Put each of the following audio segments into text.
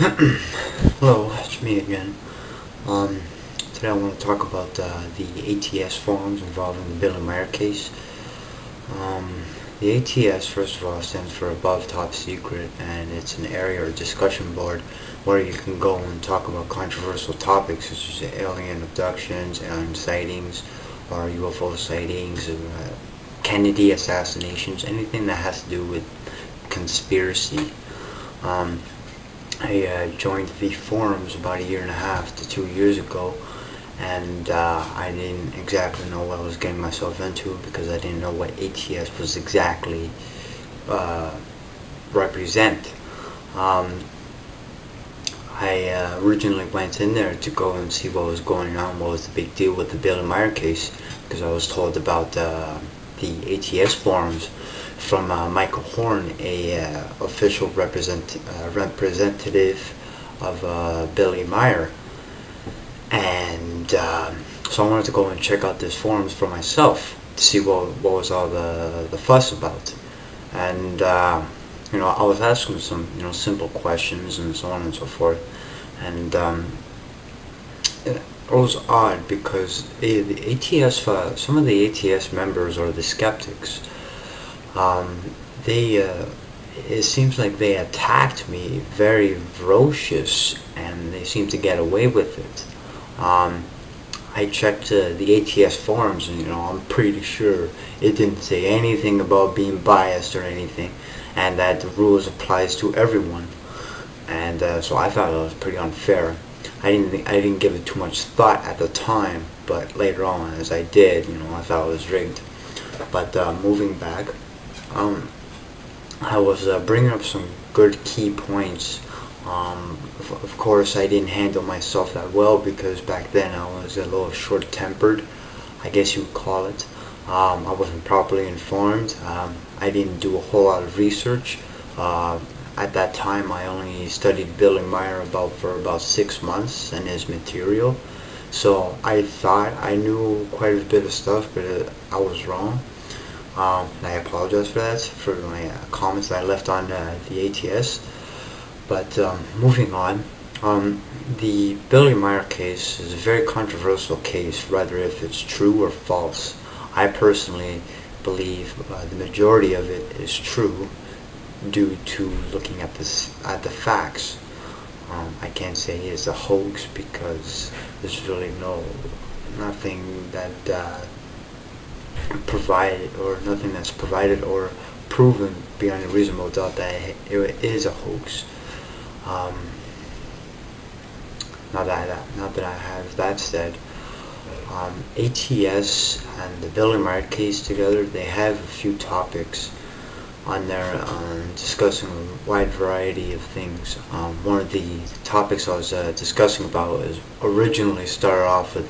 Hello, it's me again. Um, Today I want to talk about the ATS forums involving the Billy Meier case. The ATS, first of all, stands for Above Top Secret, and it's an area or discussion board where you can go and talk about controversial topics such as alien abductions, alien sightings, or UFO sightings, Kennedy assassinations, anything that has to do with conspiracy. Um, I joined the forums about a year and a half to 2 years ago, and I didn't exactly know what I was getting myself into because I didn't know what ATS was exactly represent. Um, I originally went in there to go and see what was going on, what was the big deal with the Billy Meier case, because I was told about the ATS forums from Michael Horn, a official representative of Billy Meier, and so I wanted to go and check out this forums for myself to see what was all the fuss about. And I was asking some simple questions and so on and so forth, and it was odd because the ATS, some of the ATS members or the skeptics, they it seems like they attacked me very ferocious, and they seemed to get away with it. I checked the ATS forums, and I'm pretty sure it didn't say anything about being biased or anything, and that the rules applies to everyone. And so I thought it was pretty unfair. I didn't give it too much thought at the time, but later on, as I did, I thought it was rigged. But moving back, I was bringing up some good key points. Of course, I didn't handle myself that well because back then I was a little short-tempered, I guess you would call it. I wasn't properly informed. I didn't do a whole lot of research. At that time, I only studied Billy Meier for about 6 months and his material. So I thought I knew quite a bit of stuff, but I was wrong. And I apologize for that, for my comments that I left on the ATS. But moving on, the Billy Meier case is a very controversial case, whether if it's true or false. I personally believe the majority of it is true due to looking at the facts. I can't say it's a hoax because there's really nothing that nothing that's provided or proven beyond a reasonable doubt that it is a hoax. Now that I have that said, ATS and the Billy Meier case together, they have a few topics on there discussing a wide variety of things. One of the topics I was discussing about is originally started off with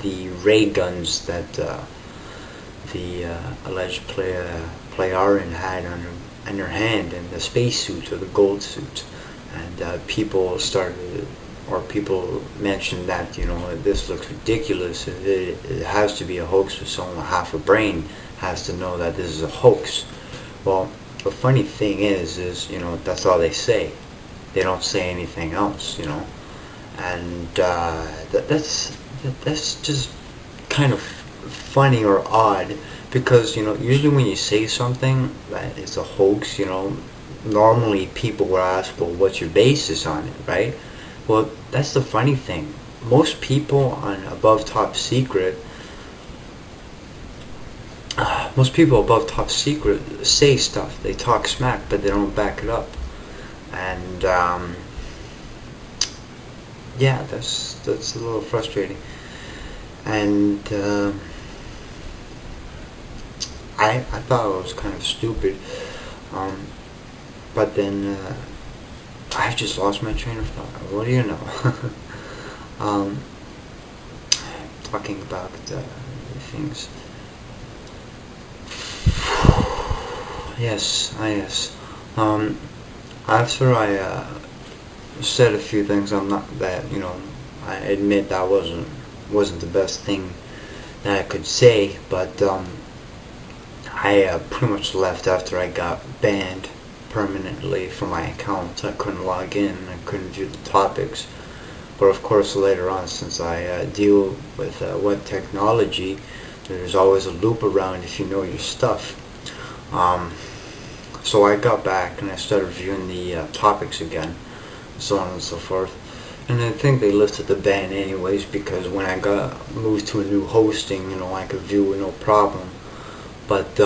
the ray guns that the alleged Playarin had on her hand, and the space suit or the gold suit, and people mentioned that this looks ridiculous. It has to be a hoax, with someone with half a brain has to know that this is a hoax. Well, the funny thing is that's all they say. They don't say anything else, and that's just kind of funny or odd, because usually when you say something that is a hoax, normally people will ask, well, what's your basis on it, right? Well, that's the funny thing. Most people on Above Top Secret say stuff. They talk smack, but they don't back it up. And yeah, that's a little frustrating. And I thought it was kind of stupid, but then I just lost my train of thought. What do you know? Talking about things. Yes. After I said a few things, I'm not that I admit that wasn't the best thing that I could say, but I pretty much left after I got banned permanently from my account. I couldn't log in, I couldn't view the topics. But of course later on, since I deal with web technology, there's always a loop around if you know your stuff. So I got back and I started viewing the topics again, so on and so forth. And I think they lifted the ban anyways, because when I got moved to a new hosting, I could view with no problem. But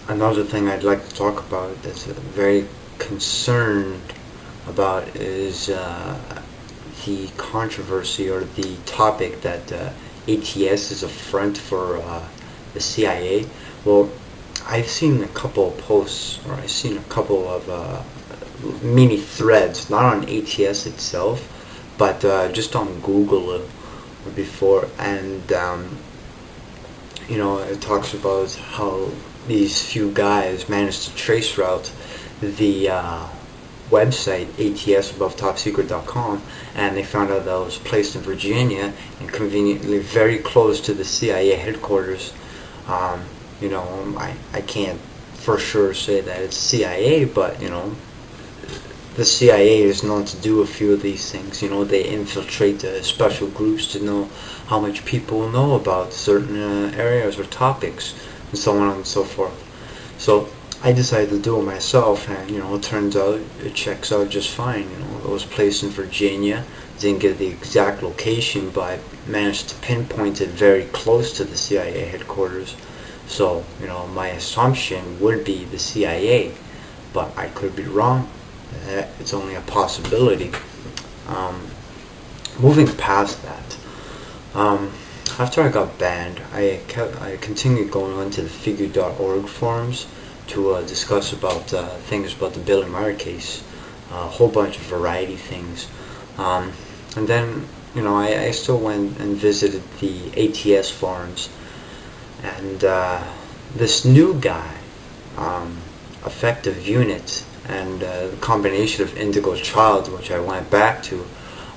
another thing I'd like to talk about that's very concerned about is the controversy or the topic that ATS is a front for the CIA. Well, I've seen a couple of posts, or I've seen a couple of mini threads, not on ATS itself, but just on Google before, and it talks about how these few guys managed to trace route the website ATS AboveTopSecret.com, and they found out that it was placed in Virginia and conveniently very close to the CIA headquarters. I can't for sure say that it's CIA, but the CIA is known to do a few of these things. They infiltrate special groups to know how much people know about certain areas or topics, and so on and so forth. So I decided to do it myself, and it turns out it checks out just fine. It was placed in Virginia. Didn't get the exact location, but I managed to pinpoint it very close to the CIA headquarters. So my assumption would be the CIA, but I could be wrong. It's only a possibility. Moving past that, after I got banned, I continued going on to the figure.org forums to discuss about things about the Billy Meier case, a whole bunch of variety things. And then, I still went and visited the ATS forums, and this new guy, Effective Unit, and the combination of Indigo Child, which I went back to,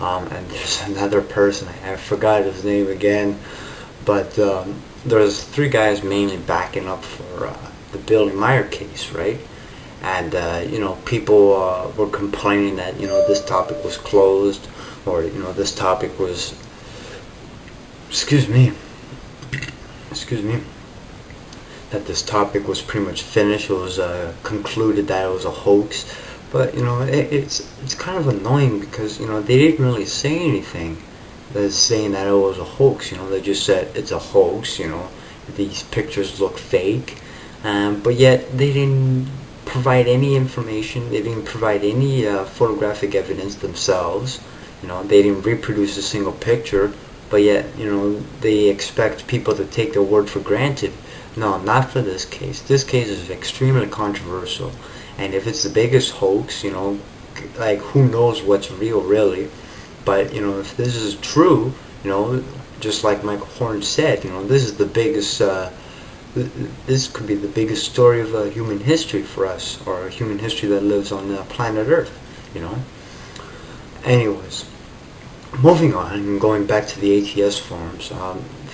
and there's another person, I forgot his name again, but there's three guys mainly backing up for the Billy Meier case, right? And people were complaining that this topic was closed, or this topic was, excuse me, that this topic was pretty much finished. It was concluded that it was a hoax. But it's kind of annoying, because they didn't really say anything that's saying that it was a hoax. They just said it's a hoax. These pictures look fake, but yet they didn't provide any information. They didn't provide any photographic evidence themselves. They didn't reproduce a single picture, but yet they expect people to take their word for granted. No, not for this case. This case is extremely controversial, and if it's the biggest hoax, like, who knows what's real, really. But if this is true, just like Michael Horn said, this is the biggest. This could be the biggest story of human history for us, or human history that lives on planet Earth. Anyways, moving on and going back to the ATS forums,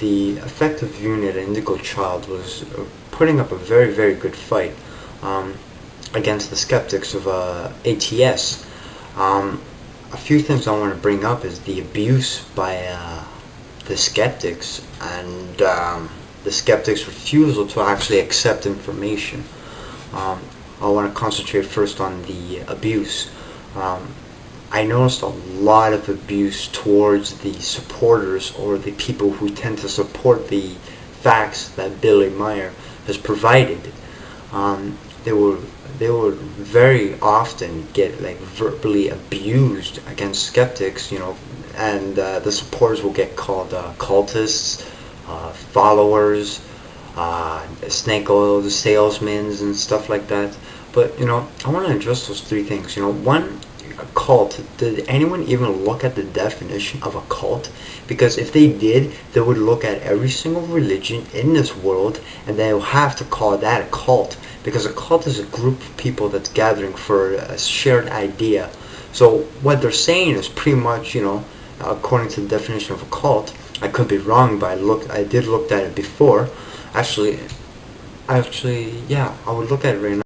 the Effective Unit Indigo Child was putting up a very, very good fight against the skeptics of ATS. A few things I want to bring up is the abuse by the skeptics, and the skeptics' refusal to actually accept information. I want to concentrate first on the abuse. I noticed a lot of abuse towards the supporters, or the people who tend to support the facts that Billy Meier has provided. They would very often get verbally abused against skeptics, and the supporters will get called cultists, followers, snake oil salesmen, and stuff like that. But I want to address those three things. One, a cult. Did anyone even look at the definition of a cult? Because if they did, they would look at every single religion in this world, and they will have to call that a cult, because a cult is a group of people that's gathering for a shared idea. So what they're saying is pretty much, according to the definition of a cult. I could be wrong, but I did look at it before. Actually, yeah, I would look at it right now.